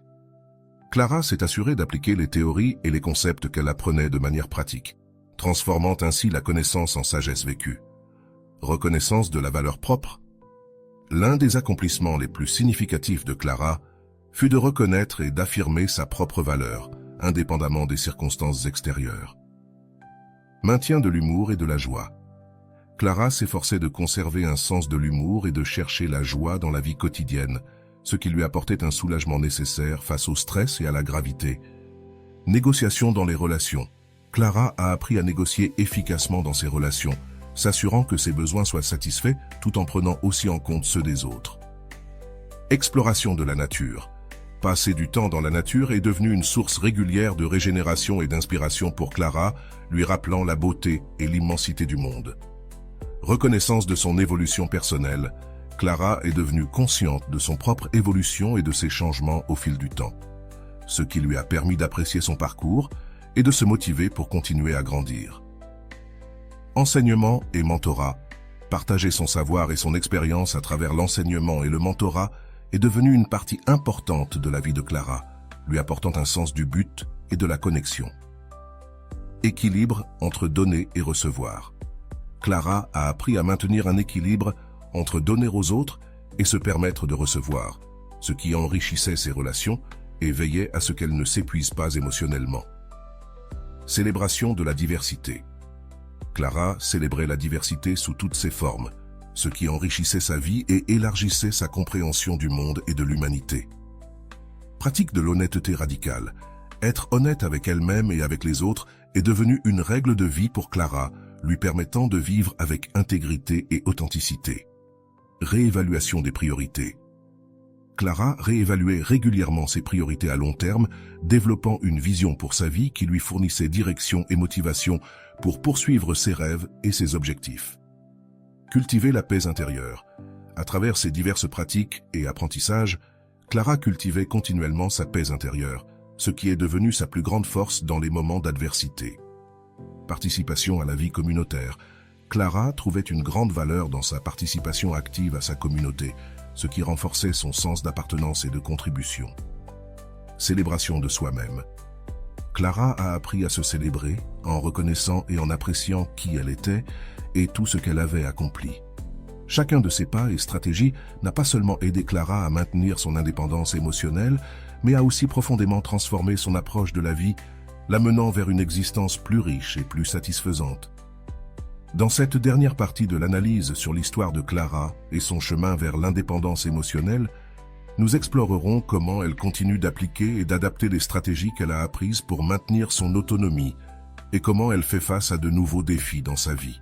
Clara s'est assurée d'appliquer les théories et les concepts qu'elle apprenait de manière pratique, transformant ainsi la connaissance en sagesse vécue. Reconnaissance de la valeur propre. L'un des accomplissements les plus significatifs de Clara fut de reconnaître et d'affirmer sa propre valeur, indépendamment des circonstances extérieures. Maintien de l'humour et de la joie. Clara s'efforçait de conserver un sens de l'humour et de chercher la joie dans la vie quotidienne, ce qui lui apportait un soulagement nécessaire face au stress et à la gravité. Négociation dans les relations. Clara a appris à négocier efficacement dans ses relations, s'assurant que ses besoins soient satisfaits tout en prenant aussi en compte ceux des autres. Exploration de la nature. Passer du temps dans la nature est devenu une source régulière de régénération et d'inspiration pour Clara, lui rappelant la beauté et l'immensité du monde. Reconnaissance de son évolution personnelle. Clara est devenue consciente de son propre évolution et de ses changements au fil du temps, ce qui lui a permis d'apprécier son parcours et de se motiver pour continuer à grandir. Enseignement et mentorat. Partager son savoir et son expérience à travers l'enseignement et le mentorat est devenu une partie importante de la vie de Clara, lui apportant un sens du but et de la connexion. Équilibre entre donner et recevoir. Clara a appris à maintenir un équilibre entre donner aux autres et se permettre de recevoir, ce qui enrichissait ses relations et veillait à ce qu'elles ne s'épuisent pas émotionnellement. Célébration de la diversité. Clara célébrait la diversité sous toutes ses formes, ce qui enrichissait sa vie et élargissait sa compréhension du monde et de l'humanité. Pratique de l'honnêteté radicale. Être honnête avec elle-même et avec les autres est devenu une règle de vie pour Clara, lui permettant de vivre avec intégrité et authenticité. Réévaluation des priorités. Clara réévaluait régulièrement ses priorités à long terme, développant une vision pour sa vie qui lui fournissait direction et motivation pour poursuivre ses rêves et ses objectifs. Cultiver la paix intérieure. À travers ses diverses pratiques et apprentissages, Clara cultivait continuellement sa paix intérieure, ce qui est devenu sa plus grande force dans les moments d'adversité. Participation à la vie communautaire. Clara trouvait une grande valeur dans sa participation active à sa communauté, ce qui renforçait son sens d'appartenance et de contribution. Célébration de soi-même. Clara a appris à se célébrer en reconnaissant et en appréciant qui elle était et tout ce qu'elle avait accompli. Chacun de ses pas et stratégies n'a pas seulement aidé Clara à maintenir son indépendance émotionnelle, mais a aussi profondément transformé son approche de la vie, l'amenant vers une existence plus riche et plus satisfaisante. Dans cette dernière partie de l'analyse sur l'histoire de Clara et son chemin vers l'indépendance émotionnelle, nous explorerons comment elle continue d'appliquer et d'adapter les stratégies qu'elle a apprises pour maintenir son autonomie et comment elle fait face à de nouveaux défis dans sa vie.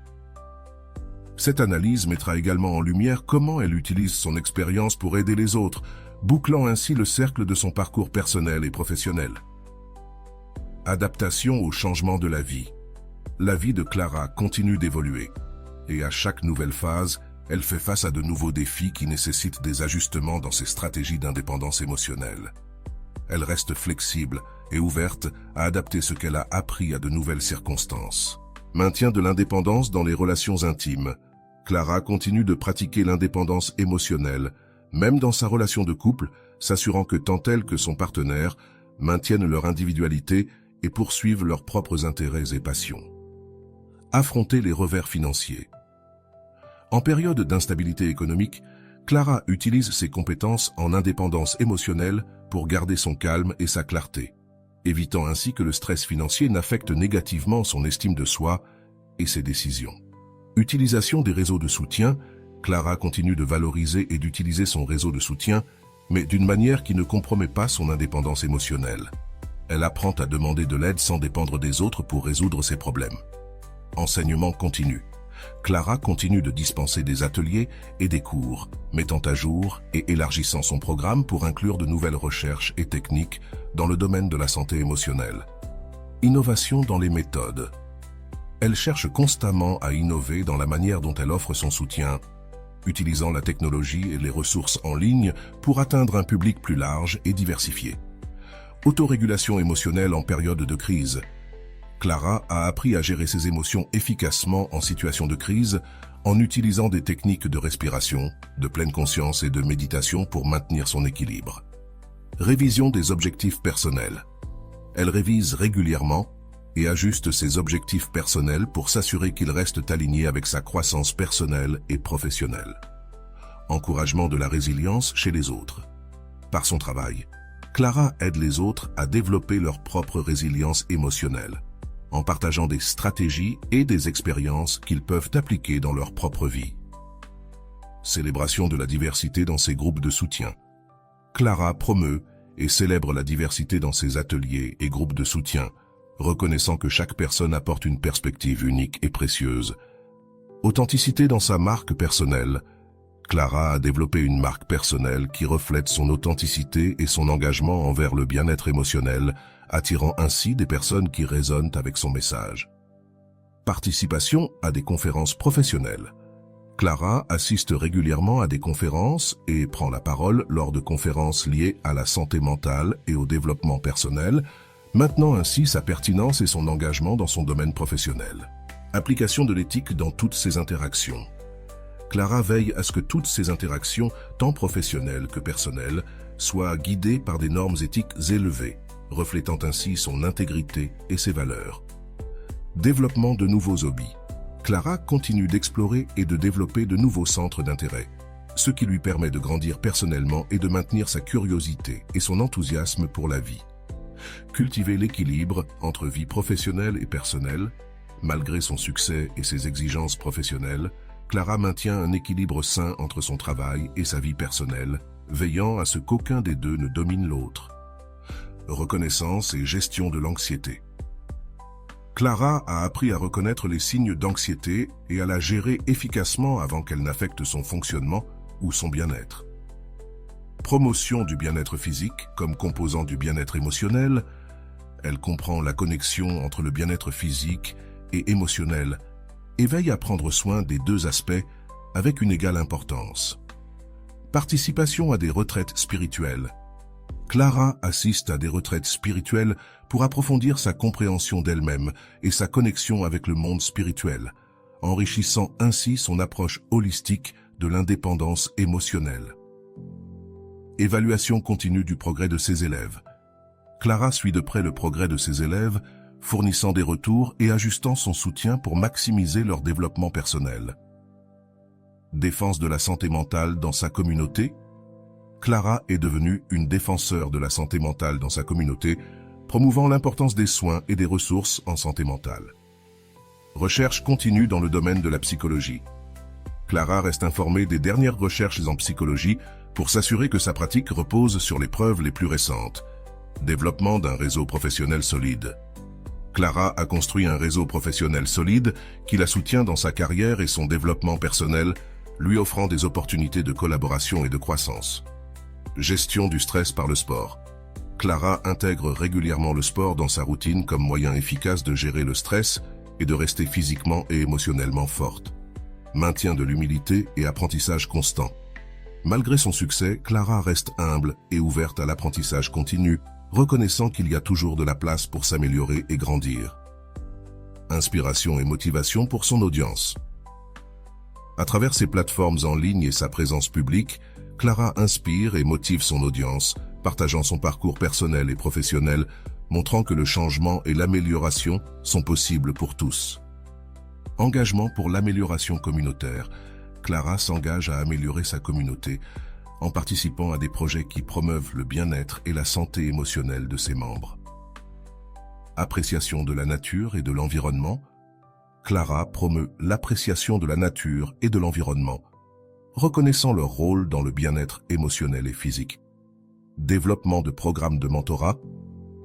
Cette analyse mettra également en lumière comment elle utilise son expérience pour aider les autres, bouclant ainsi le cercle de son parcours personnel et professionnel. Adaptation au changement de la vie. La vie de Clara continue d'évoluer, et à chaque nouvelle phase, elle fait face à de nouveaux défis qui nécessitent des ajustements dans ses stratégies d'indépendance émotionnelle. Elle reste flexible et ouverte à adapter ce qu'elle a appris à de nouvelles circonstances, Maintien de l'indépendance dans les relations intimes. Clara continue de pratiquer l'indépendance émotionnelle, même dans sa relation de couple, s'assurant que tant elle que son partenaire maintiennent leur individualité et poursuivent leurs propres intérêts et passions. Affronter les revers financiers. En période d'instabilité économique, Clara utilise ses compétences en indépendance émotionnelle pour garder son calme et sa clarté, évitant ainsi que le stress financier n'affecte négativement son estime de soi et ses décisions. Utilisation des réseaux de soutien. Clara continue de valoriser et d'utiliser son réseau de soutien, mais d'une manière qui ne compromet pas son indépendance émotionnelle. Elle apprend à demander de l'aide sans dépendre des autres pour résoudre ses problèmes. Enseignement continu. Clara continue de dispenser des ateliers et des cours, mettant à jour et élargissant son programme pour inclure de nouvelles recherches et techniques dans le domaine de la santé émotionnelle. Innovation dans les méthodes. Elle cherche constamment à innover dans la manière dont elle offre son soutien, utilisant la technologie et les ressources en ligne pour atteindre un public plus large et diversifié. Autorégulation émotionnelle en période de crise. Clara a appris à gérer ses émotions efficacement en situation de crise en utilisant des techniques de respiration, de pleine conscience et de méditation pour maintenir son équilibre. Révision des objectifs personnels. Elle révise régulièrement et ajuste ses objectifs personnels pour s'assurer qu'ils restent alignés avec sa croissance personnelle et professionnelle. Encouragement de la résilience chez les autres. Par son travail, Clara aide les autres à développer leur propre résilience émotionnelle, en partageant des stratégies et des expériences qu'ils peuvent appliquer dans leur propre vie. Célébration de la diversité dans ses groupes de soutien. Clara promeut et célèbre la diversité dans ses ateliers et groupes de soutien, reconnaissant que chaque personne apporte une perspective unique et précieuse. Authenticité dans sa marque personnelle. Clara a développé une marque personnelle qui reflète son authenticité et son engagement envers le bien-être émotionnel, attirant ainsi des personnes qui résonnent avec son message. Participation à des conférences professionnelles. Clara assiste régulièrement à des conférences et prend la parole lors de conférences liées à la santé mentale et au développement personnel, maintenant ainsi sa pertinence et son engagement dans son domaine professionnel. Application de l'éthique dans toutes ses interactions. Clara veille à ce que toutes ses interactions, tant professionnelles que personnelles, soient guidées par des normes éthiques élevées, reflétant ainsi son intégrité et ses valeurs. Développement de nouveaux hobbies. Clara continue d'explorer et de développer de nouveaux centres d'intérêt, ce qui lui permet de grandir personnellement et de maintenir sa curiosité et son enthousiasme pour la vie. Cultiver l'équilibre entre vie professionnelle et personnelle. Malgré son succès et ses exigences professionnelles, Clara maintient un équilibre sain entre son travail et sa vie personnelle, veillant à ce qu'aucun des deux ne domine l'autre. Reconnaissance et gestion de l'anxiété. Clara a appris à reconnaître les signes d'anxiété et à la gérer efficacement avant qu'elle n'affecte son fonctionnement ou son bien-être. Promotion du bien-être physique comme composant du bien-être émotionnel. Elle comprend la connexion entre le bien-être physique et émotionnel et veille à prendre soin des deux aspects avec une égale importance. Participation à des retraites spirituelles. Clara assiste à des retraites spirituelles pour approfondir sa compréhension d'elle-même et sa connexion avec le monde spirituel, enrichissant ainsi son approche holistique de l'indépendance émotionnelle. Évaluation continue du progrès de ses élèves. Clara suit de près le progrès de ses élèves, fournissant des retours et ajustant son soutien pour maximiser leur développement personnel. Défense de la santé mentale dans sa communauté. Clara est devenue une défenseur de la santé mentale dans sa communauté, promouvant l'importance des soins et des ressources en santé mentale. Recherche continue dans le domaine de la psychologie. Clara reste informée des dernières recherches en psychologie pour s'assurer que sa pratique repose sur les preuves les plus récentes. Développement d'un réseau professionnel solide. Clara a construit un réseau professionnel solide qui la soutient dans sa carrière et son développement personnel, lui offrant des opportunités de collaboration et de croissance. Gestion du stress par le sport. Clara intègre régulièrement le sport dans sa routine comme moyen efficace de gérer le stress et de rester physiquement et émotionnellement forte. Maintien de l'humilité et apprentissage constant. Malgré son succès, Clara reste humble et ouverte à l'apprentissage continu, reconnaissant qu'il y a toujours de la place pour s'améliorer et grandir. inspiration et motivation pour son audience. À travers ses plateformes en ligne et sa présence publique, Clara inspire et motive son audience, partageant son parcours personnel et professionnel, montrant que le changement et l'amélioration sont possibles pour tous. Engagement pour l'amélioration communautaire. Clara s'engage à améliorer sa communauté en participant à des projets qui promeuvent le bien-être et la santé émotionnelle de ses membres. Appréciation de la nature et de l'environnement. Clara promeut l'appréciation de la nature et de l'environnement, reconnaissant leur rôle dans le bien-être émotionnel et physique. Développement de programmes de mentorat.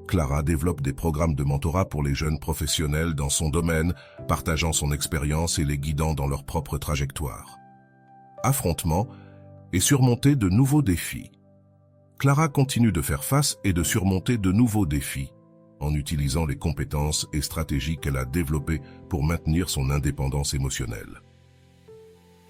Clara développe des programmes de mentorat pour les jeunes professionnels dans son domaine, partageant son expérience et les guidant dans leur propre trajectoire. Affrontement et surmonter de nouveaux défis. Clara continue de faire face et de surmonter de nouveaux défis, en utilisant les compétences et stratégies qu'elle a développées pour maintenir son indépendance émotionnelle.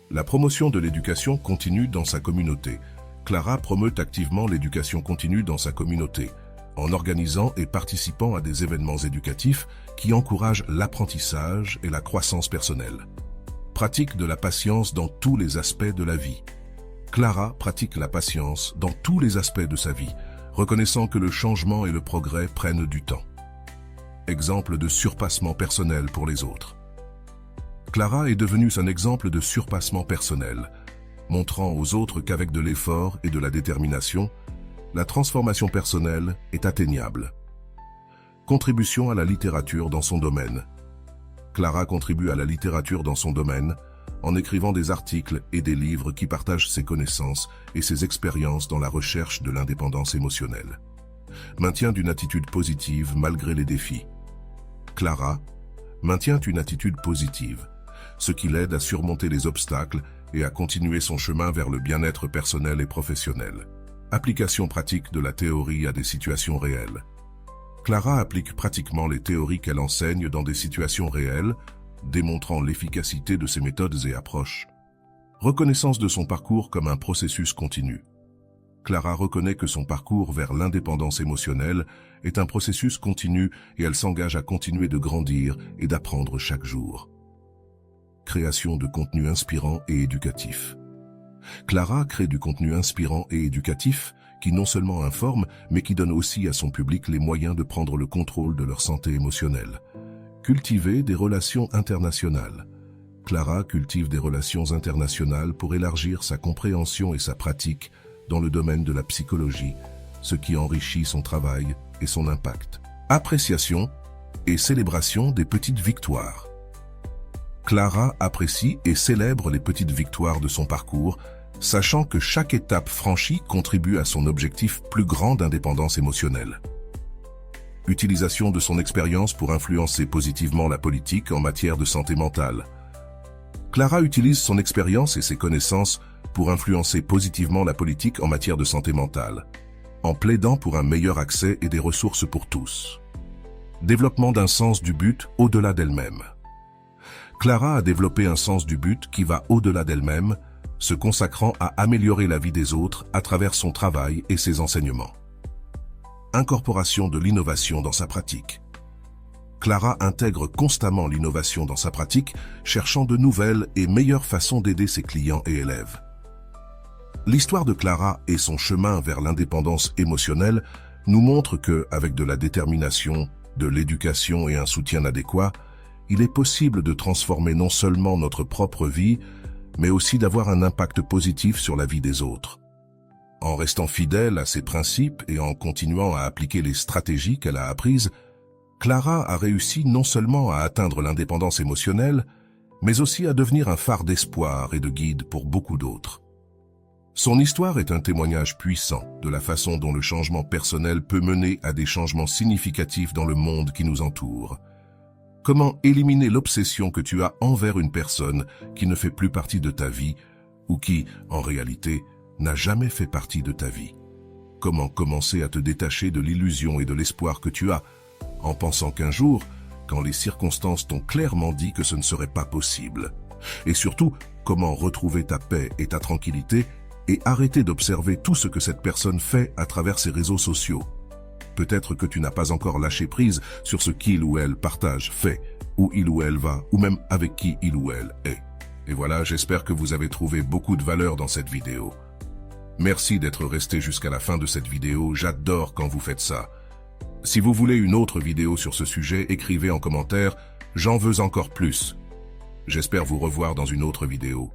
La promotion de l'éducation continue dans sa communauté. Clara promeut activement l'éducation continue dans sa communauté, en organisant et participant à des événements éducatifs qui encouragent l'apprentissage et la croissance personnelle. Pratique de la patience dans tous les aspects de la vie. Clara pratique la patience dans tous les aspects de sa vie, reconnaissant que le changement et le progrès prennent du temps. Exemple de surpassement personnel pour les autres. Clara est devenue un exemple de surpassement personnel, montrant aux autres qu'avec de l'effort et de la détermination, la transformation personnelle est atteignable. Contribution à la littérature dans son domaine. Clara contribue à la littérature dans son domaine en écrivant des articles et des livres qui partagent ses connaissances et ses expériences dans la recherche de l'indépendance émotionnelle. Maintient d'une attitude positive malgré les défis. Clara maintient une attitude positive, ce qui l'aide à surmonter les obstacles et à continuer son chemin vers le bien-être personnel et professionnel. Application pratique de la théorie à des situations réelles. Clara applique pratiquement les théories qu'elle enseigne dans des situations réelles, démontrant l'efficacité de ses méthodes et approches. Reconnaissance de son parcours comme un processus continu. Clara reconnaît que son parcours vers l'indépendance émotionnelle est un processus continu et elle s'engage à continuer de grandir et d'apprendre chaque jour. Création de contenu inspirant et éducatif. Clara crée du contenu inspirant et éducatif qui non seulement informe, mais qui donne aussi à son public les moyens de prendre le contrôle de leur santé émotionnelle. Cultiver des relations internationales. Clara cultive des relations internationales pour élargir sa compréhension et sa pratique dans le domaine de la psychologie, ce qui enrichit son travail et son impact. Appréciation et célébration des petites victoires. Clara apprécie et célèbre les petites victoires de son parcours, sachant que chaque étape franchie contribue à son objectif plus grand d'indépendance émotionnelle. Utilisation de son expérience pour influencer positivement la politique en matière de santé mentale. Clara utilise son expérience et ses connaissances pour influencer positivement la politique en matière de santé mentale, en plaidant pour un meilleur accès et des ressources pour tous. Développement d'un sens du but au-delà d'elle-même. Clara a développé un sens du but qui va au-delà d'elle-même, se consacrant à améliorer la vie des autres à travers son travail et ses enseignements. Incorporation de l'innovation dans sa pratique. Clara intègre constamment l'innovation dans sa pratique, cherchant de nouvelles et meilleures façons d'aider ses clients et élèves. L'histoire de Clara et son chemin vers l'indépendance émotionnelle nous montre que, avec de la détermination, de l'éducation et un soutien adéquat, il est possible de transformer non seulement notre propre vie, mais aussi d'avoir un impact positif sur la vie des autres. En restant fidèle à ses principes et en continuant à appliquer les stratégies qu'elle a apprises, Clara a réussi non seulement à atteindre l'indépendance émotionnelle, mais aussi à devenir un phare d'espoir et de guide pour beaucoup d'autres. Son histoire est un témoignage puissant de la façon dont le changement personnel peut mener à des changements significatifs dans le monde qui nous entoure. Comment éliminer l'obsession que tu as envers une personne qui ne fait plus partie de ta vie ou qui, en réalité, n'a jamais fait partie de ta vie? Comment commencer à te détacher de l'illusion et de l'espoir que tu as, en pensant qu'un jour, quand les circonstances t'ont clairement dit que ce ne serait pas possible? Et surtout, comment retrouver ta paix et ta tranquillité et arrêter d'observer tout ce que cette personne fait à travers ses réseaux sociaux? Peut-être que tu n'as pas encore lâché prise sur ce qu'il ou elle partage, fait où il ou elle va, ou même avec qui il ou elle est. Et voilà, j'espère que vous avez trouvé beaucoup de valeur dans cette vidéo. Merci d'être resté jusqu'à la fin de cette vidéo, j'adore quand vous faites ça. Si vous voulez une autre vidéo sur ce sujet, écrivez en commentaire « J'en veux encore plus ». J'espère vous revoir dans une autre vidéo.